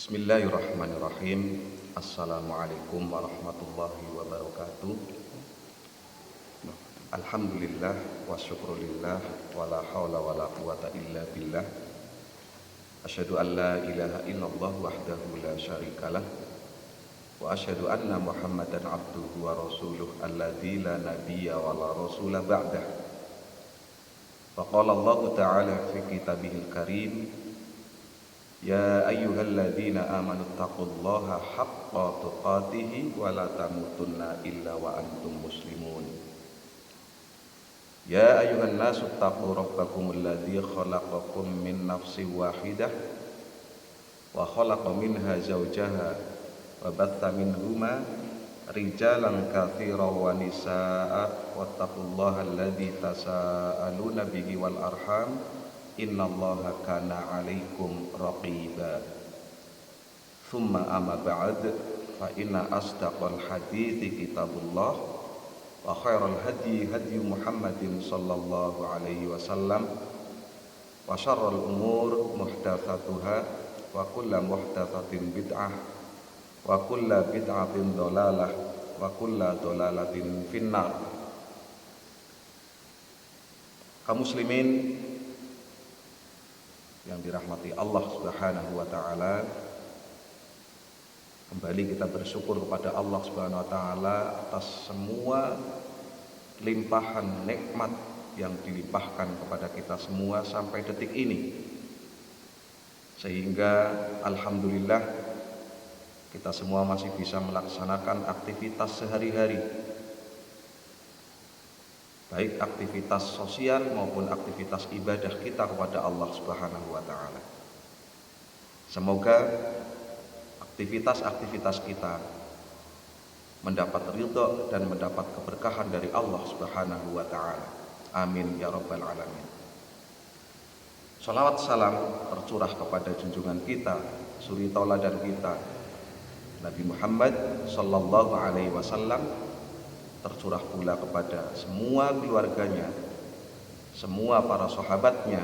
Bismillahirrahmanirrahim. Assalamualaikum warahmatullahi wabarakatuh. Alhamdulillah wa syukrulillah wa la hawla wa la quwata illa billah. Asyhadu an la ilaha illallah wahdahu la syarikalah wa asyhadu anna Muhammadan abduhu wa rasuluh alladzi la nabiyya wa la rasula ba'dah. Wa qala Allah ta'ala fi kitabihil karim, ya ayyuhalladzina amanu taqullaha haqqa tuqatih wa la tamutunna illa wa antum muslimun. Ya ayyuhan nasu taqu rabbakumul ladzi khalaqakum min nafsin wahidah wa khalaqa minha zawjaha wa batha minhuma rijalan katsiran wa nisaa'a wattaqullaha alladzi tasaaluna bihi wal arham innallaha kana 'alaikum raqiba. Tsumma amma ba'd, fa inna asdaqal hadithi kitabullah wa khairal hadi hadi Muhammadin sallallahu alaihi wasallam wa syarrul umur muhdatsatuha wa kullu muhdatsatin bid'ah wa kullu bid'atin dhalalah wa kullu dhalalatin finnar. Kaum muslimin yang dirahmati Allah Subhanahu wa taala, kembali kita bersyukur kepada Allah Subhanahu wa taala atas semua limpahan nikmat yang dilimpahkan kepada kita semua sampai detik ini. Sehingga alhamdulillah kita semua masih bisa melaksanakan aktivitas sehari-hari, baik aktivitas sosial maupun aktivitas ibadah kita kepada Allah Subhanahu wa taala. Semoga aktivitas-aktivitas kita mendapat ridha dan mendapat keberkahan dari Allah Subhanahu wa taala. Amin ya rabbal alamin. Salawat salam tercurah kepada junjungan kita, suri tauladan kita, Nabi Muhammad sallallahu alaihi wasallam, tercurah pula kepada semua keluarganya, semua para sahabatnya,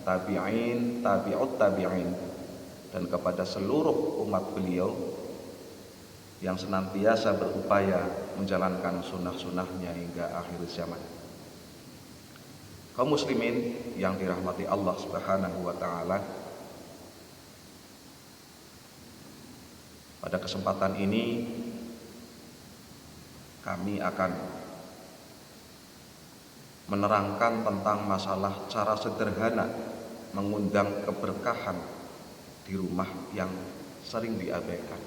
tabi'in, tabi'ut tabi'in, dan kepada seluruh umat beliau yang senantiasa berupaya menjalankan sunnah-sunnahnya hingga akhir zaman. Kaum muslimin yang dirahmati Allah Subhanahu wa taala, pada kesempatan ini kami akan menerangkan tentang masalah cara sederhana mengundang keberkahan di rumah yang sering diabaikan.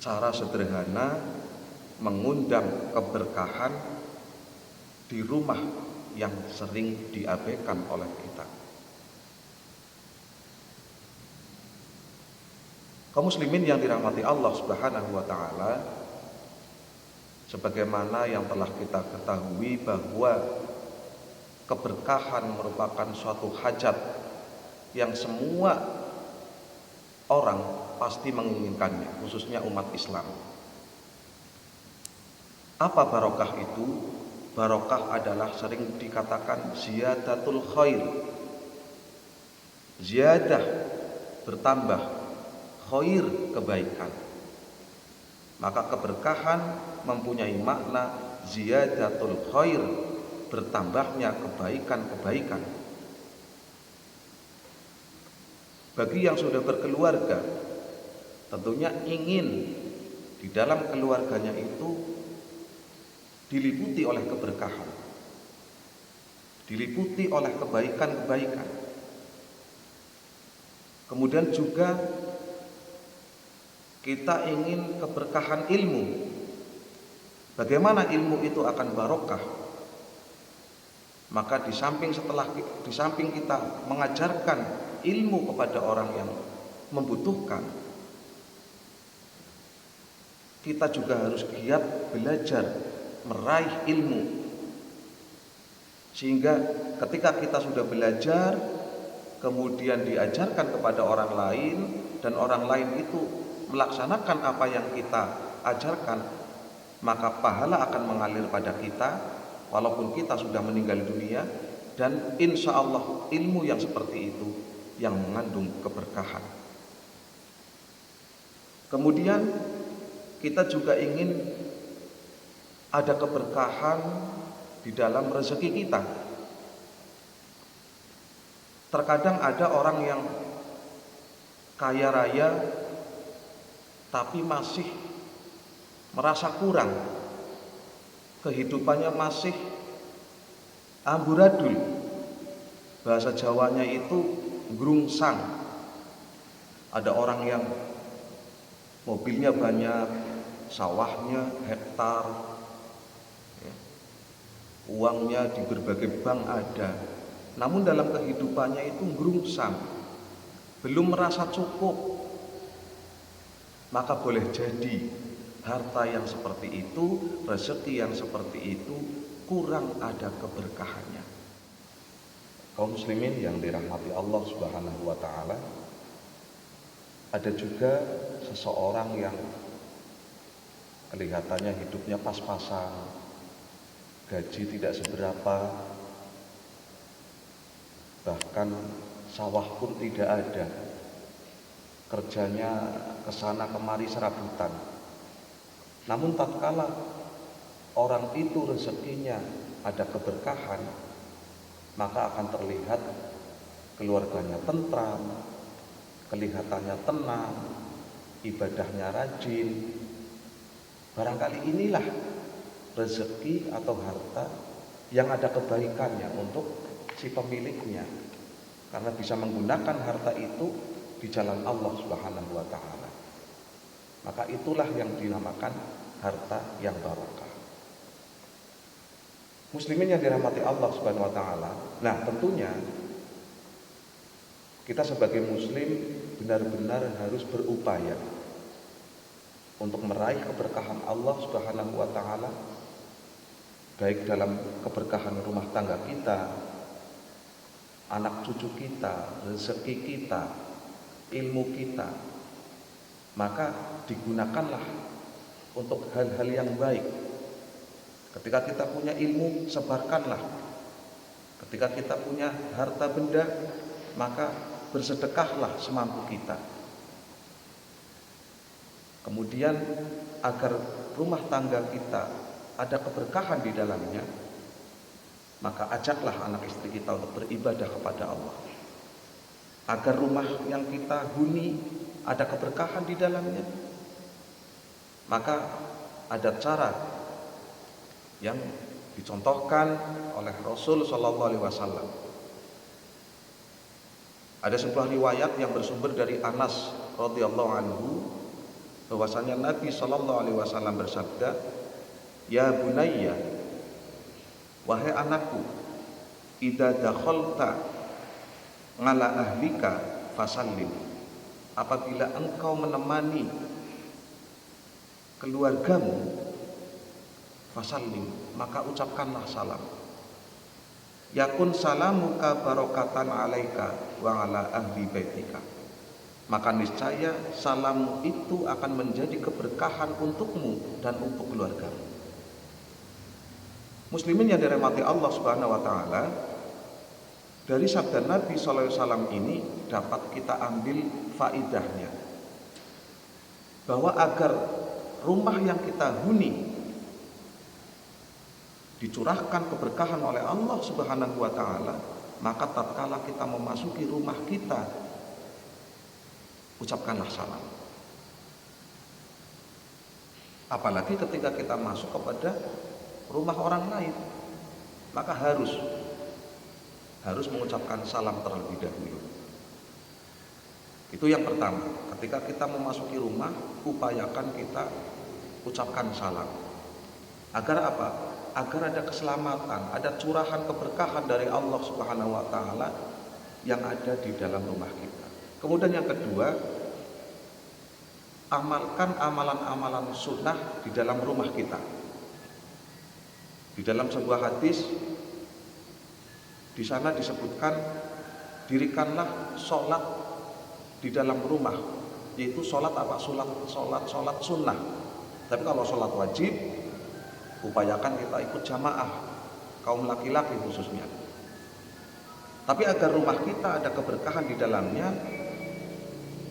Cara sederhana mengundang keberkahan di rumah yang sering diabaikan oleh kita. Kaum muslimin yang dirahmati Allah Subhanahu wa taala, sebagaimana yang telah kita ketahui bahwa keberkahan merupakan suatu hajat yang semua orang pasti menginginkannya, khususnya umat Islam. Apa barokah itu? Barokah adalah sering dikatakan ziyadatul khair. Ziyadah bertambah, khair kebaikan. Maka keberkahan mempunyai makna ziyadatul khair, bertambahnya kebaikan-kebaikan. Bagi yang sudah berkeluarga, tentunya ingin di dalam keluarganya itu diliputi oleh keberkahan, diliputi oleh kebaikan-kebaikan. Kemudian juga kita ingin keberkahan ilmu. Bagaimana ilmu itu akan barokah? Maka di samping kita mengajarkan ilmu kepada orang yang membutuhkan, kita juga harus giat belajar meraih ilmu. Sehingga ketika kita sudah belajar, kemudian diajarkan kepada orang lain, dan orang lain itu melaksanakan apa yang kita ajarkan, maka pahala akan mengalir pada kita walaupun kita sudah meninggal dunia. Dan insya Allah ilmu yang seperti itu yang mengandung keberkahan. Kemudian kita juga ingin ada keberkahan di dalam rezeki kita. Terkadang ada orang yang kaya raya tapi masih merasa kurang, kehidupannya masih amburadul, bahasa Jawanya itu grungsang. Ada orang yang mobilnya banyak, sawahnya hektar, ya, uangnya di berbagai bank ada, namun dalam kehidupannya itu grungsang, belum merasa cukup. Maka boleh jadi harta yang seperti itu, rezeki yang seperti itu kurang ada keberkahannya. Kaum muslimin yang dirahmati Allah Subhanahu wa taala, ada juga seseorang yang kelihatannya hidupnya pas-pasan, gaji tidak seberapa, bahkan sawah pun tidak ada, kerjanya kesana kemari serabutan. Namun tatkala orang itu rezekinya ada keberkahan, maka akan terlihat keluarganya tentram, kelihatannya tenang, ibadahnya rajin. Barangkali inilah rezeki atau harta yang ada kebaikannya untuk si pemiliknya, karena bisa menggunakan harta itu di jalan Allah Subhanahu wa taala. Maka itulah yang dinamakan harta yang barokah. Muslimin yang dirahmati Allah Subhanahu wa taala. Nah, tentunya kita sebagai muslim benar-benar harus berupaya untuk meraih keberkahan Allah Subhanahu wa taala, baik dalam keberkahan rumah tangga kita, anak cucu kita, rezeki kita, ilmu kita. Maka digunakanlah untuk hal-hal yang baik. Ketika kita punya ilmu, sebarkanlah. Ketika kita punya harta benda, maka bersedekahlah semampu kita. Kemudian agar rumah tangga kita ada keberkahan di dalamnya, maka ajaklah anak istri kita untuk beribadah kepada Allah. Agar rumah yang kita huni ada keberkahan di dalamnya, maka ada cara yang dicontohkan oleh Rasul Shallallahu Alaihi Wasallam. Ada sebuah riwayat yang bersumber dari Anas radhiyallahu anhu, bahwasanya Nabi Shallallahu Alaihi Wasallam bersabda, "Ya bunayya, wahai anakku, idza dakhalta ngala ahlika fasallim." Apabila engkau menemani keluargamu, fasallim, maka ucapkanlah salam. Yakun salamuka barokatan alaika wa ala ahli baitika. Maka niscaya salammu itu akan menjadi keberkahan untukmu dan untuk keluargamu. Muslimin yang dirahmati Allah Subhanahu wa taala, dari sabda Nabi SAW ini dapat kita ambil faidahnya, bahwa agar rumah yang kita huni dicurahkan keberkahan oleh Allah Subhanahu wa taala, maka tatkala kita memasuki rumah kita, ucapkanlah salam. Apalagi ketika kita masuk kepada rumah orang lain, maka harus mengucapkan salam terlebih dahulu. Itu yang pertama. Ketika kita memasuki rumah, upayakan kita ucapkan salam. Agar apa? Agar ada keselamatan, ada curahan keberkahan dari Allah Subhanahu wa taala yang ada di dalam rumah kita. Kemudian yang kedua, amalkan amalan-amalan sunnah di dalam rumah kita. Di dalam sebuah hadis, di sana disebutkan, dirikanlah sholat di dalam rumah, yaitu sholat apa? Sholat sunnah. Tapi kalau sholat wajib, upayakan kita ikut jamaah, kaum laki-laki khususnya. Tapi agar rumah kita ada keberkahan di dalamnya,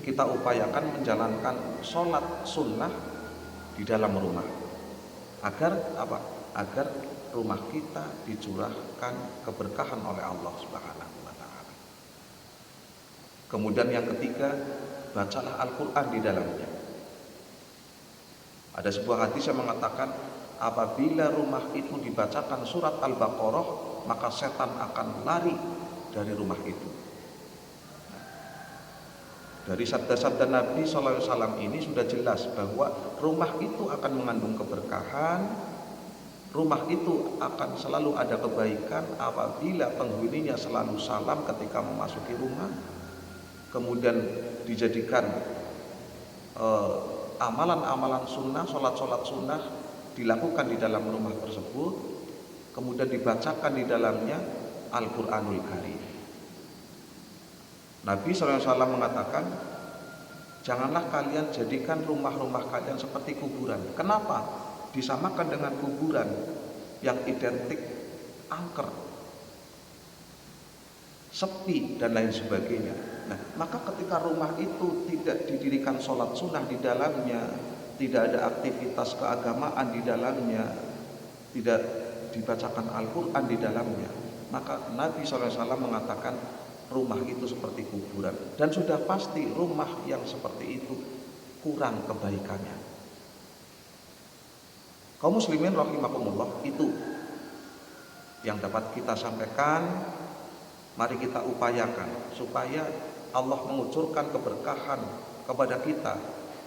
kita upayakan menjalankan sholat sunnah di dalam rumah. Agar apa? Agar rumah kita dicurahkan keberkahan oleh Allah Subhanahu wa taala. Kemudian yang ketiga, bacalah Al-Qur'an di dalamnya. Ada sebuah hadis yang mengatakan apabila rumah itu dibacakan surat Al-Baqarah, maka setan akan lari dari rumah itu. Dari sabda-sabda Nabi SAW ini sudah jelas bahwa rumah itu akan mengandung keberkahan, rumah itu akan selalu ada kebaikan apabila penghuninya selalu salam ketika memasuki rumah, kemudian dijadikan amalan-amalan sunnah, sholat-sholat sunnah dilakukan di dalam rumah tersebut, kemudian dibacakan di dalamnya Al-Quranul Karim. Nabi SAW mengatakan, janganlah kalian jadikan rumah-rumah kalian seperti kuburan. Kenapa? Disamakan dengan kuburan yang identik angker, sepi dan lain sebagainya. Nah, maka ketika rumah itu tidak didirikan sholat sunnah di dalamnya, tidak ada aktivitas keagamaan di dalamnya, tidak dibacakan Al-Quran di dalamnya, maka Nabi SAW mengatakan rumah itu seperti kuburan. Dan sudah pasti rumah yang seperti itu kurang kebaikannya. Kaum muslimin rahimakumullah, itu yang dapat kita sampaikan. Mari kita upayakan supaya Allah mengucurkan keberkahan kepada kita,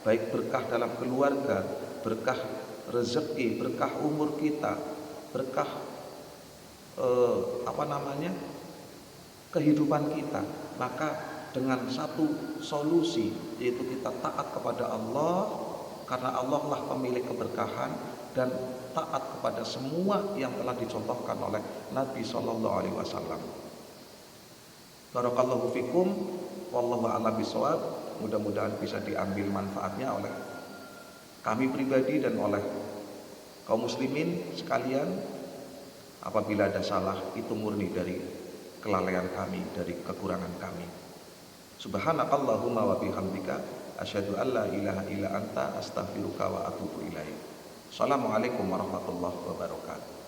baik berkah dalam keluarga, berkah rezeki, berkah umur kita, berkah kehidupan kita. Maka dengan satu solusi, yaitu kita taat kepada Allah, karena Allah lah pemilik keberkahan, dan taat kepada semua yang telah dicontohkan oleh Nabi SAW. Barakallahu fikum, wallahu a'lam bishawab. Mudah-mudahan bisa diambil manfaatnya oleh kami pribadi dan oleh kaum muslimin sekalian. Apabila ada salah, itu murni dari kelalaian kami, dari kekurangan kami. Subhanakallahumma wa bihamdika asyhadu an la ilaha illa anta astaghfiruka wa atubu ilaik. Assalamualaikum warahmatullahi wabarakatuh.